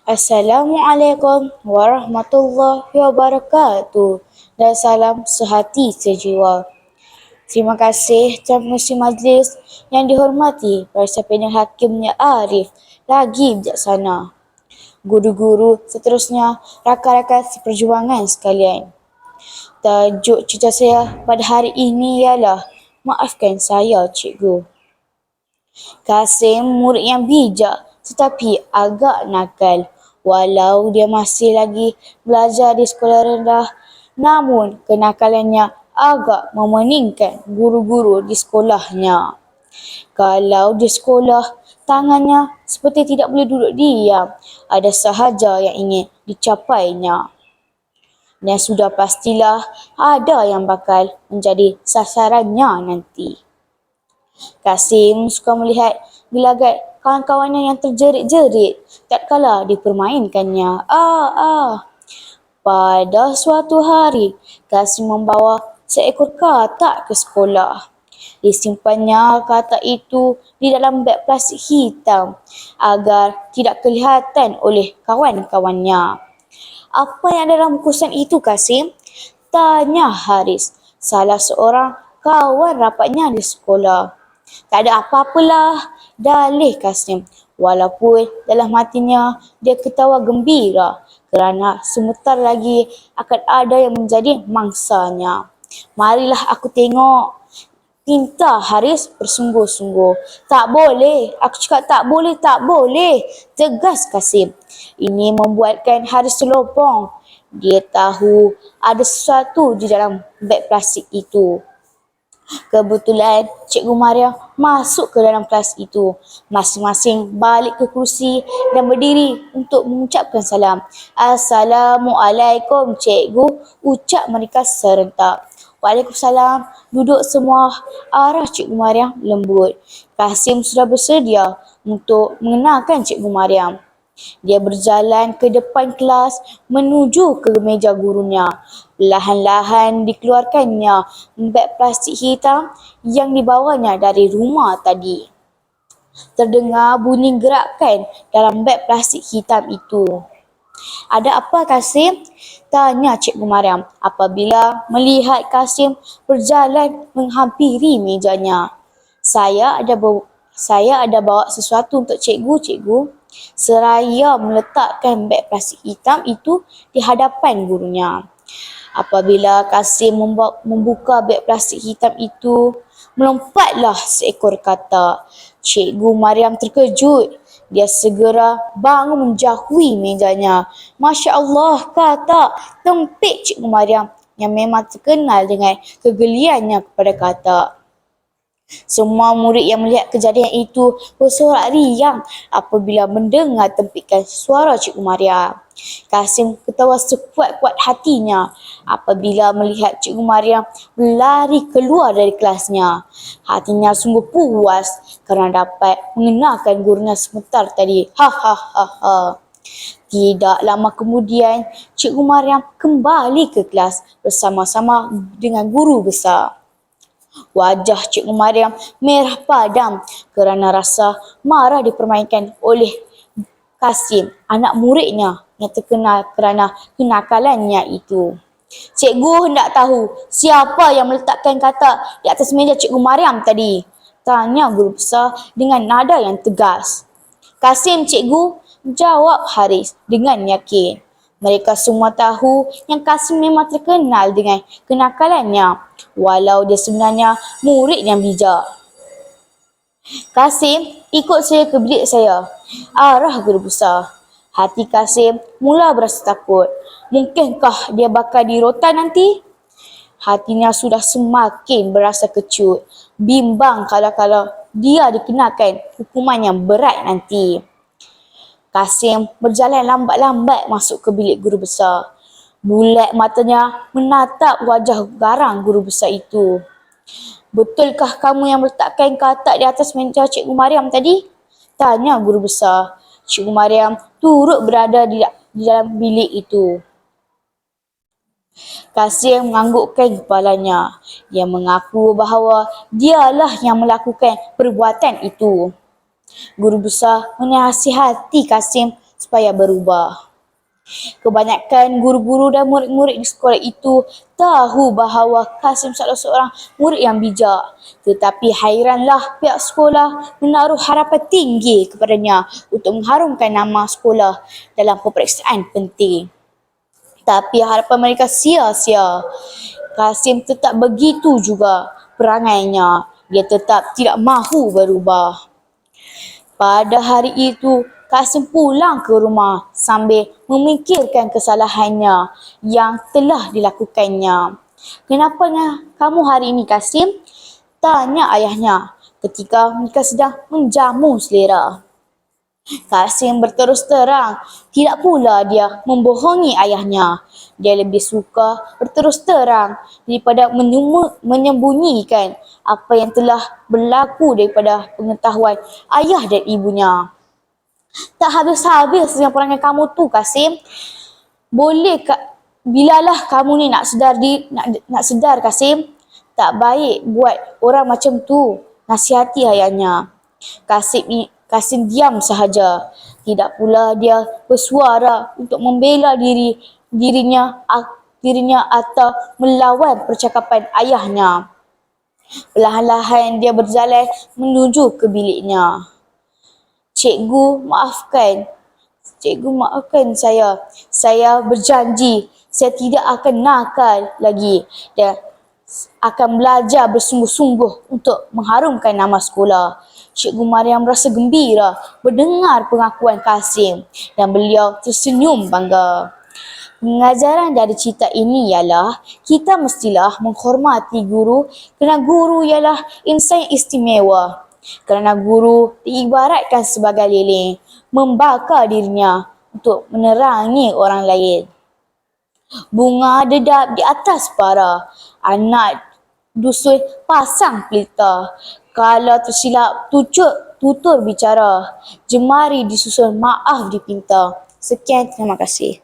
Assalamualaikum warahmatullahi wabarakatuh dan salam sehati sejiwa. Terima kasih Tuan Pengerusi Majlis yang dihormati para pimpinan hakimnya arif lagi bijaksana. Guru-guru seterusnya, rakan-rakan seperjuangan sekalian. Tajuk cerita saya pada hari ini ialah Maafkan Saya Cikgu. Kasim murid yang bijak tetapi agak nakal. Walau dia masih lagi belajar di sekolah rendah, namun kenakalannya agak memeningkan guru-guru di sekolahnya. Kalau di sekolah, tangannya seperti tidak boleh duduk diam. Ada sahaja yang ingin dicapainya. Dan sudah pastilah ada yang bakal menjadi sasarannya nanti. Kasim suka melihat gelagat kawan-kawannya yang terjerit-jerit tatkala dipermainkannya. Pada suatu hari, Kasim membawa seekor katak ke sekolah. Disimpannya katak itu di dalam beg plastik hitam agar tidak kelihatan oleh kawan-kawannya. Apa yang ada dalam bungkusan itu, Kasim? Tanya Haris, salah seorang kawan rapatnya di sekolah. Tak ada apa-apalah, dalih Kasim. Walaupun dalam hatinya dia ketawa gembira kerana sebentar lagi akan ada yang menjadi mangsanya. Marilah aku tengok, pinta Haris bersungguh-sungguh. Tak boleh, aku cakap tak boleh, tak boleh. Tegas Kasim. Ini membuatkan Haris terlopong. Dia tahu ada sesuatu di dalam beg plastik itu. Kebetulan Cikgu Maria masuk ke dalam kelas itu. Masing-masing balik ke kursi dan berdiri untuk mengucapkan salam. Assalamualaikum Cikgu, ucap mereka serentak. Waalaikumsalam, duduk semua, arah Cikgu Mariam lembut. Kasim sudah bersedia untuk mengenalkan Cikgu Mariam. Dia berjalan ke depan kelas menuju ke meja gurunya. Perlahan-lahan dikeluarkannya beg plastik hitam yang dibawanya dari rumah tadi. Terdengar bunyi gerakan dalam beg plastik hitam itu. Ada apa Kasim? Tanya Cikgu Mariam apabila melihat Kasim berjalan menghampiri mejanya. Saya ada bawa sesuatu untuk cikgu. Seraya meletakkan beg plastik hitam itu di hadapan gurunya. Apabila Kasim membuka beg plastik hitam itu, melompatlah seekor katak. Cikgu Mariam terkejut. Dia segera bangun menjauhi mejanya. Masya Allah, katak, tempik Cikgu Mariam yang memang terkenal dengan kegeliannya kepada katak. Semua murid yang melihat kejadian itu bersorak riang apabila mendengar tempikan suara Cikgu Maria. Kasim ketawa sekuat-kuat hatinya apabila melihat Cikgu Maria berlari keluar dari kelasnya. Hatinya sungguh puas kerana dapat mengenalkan gurunya sebentar tadi. Tidak lama kemudian, Cikgu Maria kembali ke kelas bersama-sama dengan guru besar. Wajah Cikgu Mariam merah padam kerana rasa marah dipermainkan oleh Kasim, anak muridnya yang terkenal kerana kenakalannya itu. Cikgu hendak tahu siapa yang meletakkan katak di atas meja Cikgu Mariam tadi? Tanya guru besar dengan nada yang tegas. Kasim Cikgu, jawab Haris dengan yakin. Mereka semua tahu yang Kasim memang terkenal dengan kenakalannya, walau dia sebenarnya murid yang bijak. Kasim, ikut saya ke bilik saya, arah guru besar. Hati Kasim mula berasa takut. Mungkinkah dia bakal dirotan nanti? Hatinya sudah semakin berasa kecut. Bimbang kalau dia dikenakan hukuman yang berat nanti. Kasim berjalan lambat-lambat masuk ke bilik guru besar. Bulat matanya menatap wajah garang guru besar itu. Betulkah kamu yang meletakkan katak di atas meja Cikgu Mariam tadi? Tanya guru besar. Cikgu Mariam turut berada di dalam bilik itu. Kasim menganggukkan kepalanya. Dia mengaku bahawa dialah yang melakukan perbuatan itu. Guru besar menasihati Kasim supaya berubah. Kebanyakan guru-guru dan murid-murid di sekolah itu tahu bahawa Kasim adalah seorang murid yang bijak. Tetapi hairanlah pihak sekolah menaruh harapan tinggi kepadanya untuk mengharumkan nama sekolah dalam peperiksaan penting. Tapi harapan mereka sia-sia. Kasim tetap begitu juga perangainya. Dia tetap tidak mahu berubah. Pada hari itu, Kasim pulang ke rumah sambil memikirkan kesalahannya yang telah dilakukannya. "Kenapa kamu hari ini, Kasim?" tanya ayahnya ketika mereka sedang menjamu selera. Kasim berterus terang, tidak pula dia membohongi ayahnya. Dia lebih suka berterus terang daripada menyembunyikan apa yang telah berlaku daripada pengetahuan ayah dan ibunya. "Tak habis-habis dengan perangai kamu tu, Kasim. Bilalah kamu ni nak sedar, Kasim. Tak baik buat orang macam tu," nasihati ayahnya. Kasim diam sahaja. Tidak pula dia bersuara untuk membela dirinya atau melawan percakapan ayahnya. Perlahan-lahan dia berjalan menuju ke biliknya. Cikgu, maafkan saya. Saya berjanji saya tidak akan nakal lagi dan akan belajar bersungguh-sungguh untuk mengharumkan nama sekolah." Cikgu Mariam merasa gembira mendengar pengakuan Kasim dan beliau tersenyum bangga. Pengajaran dari cerita ini ialah kita mestilah menghormati guru kerana guru ialah insan yang istimewa. Kerana guru diibaratkan sebagai lilin, membakar dirinya untuk menerangi orang lain. Bunga dedap di atas para, anak dusun pasang pelita. Kalau tersilap tutur bicara, jemari disusun maaf dipinta. Sekian, terima kasih.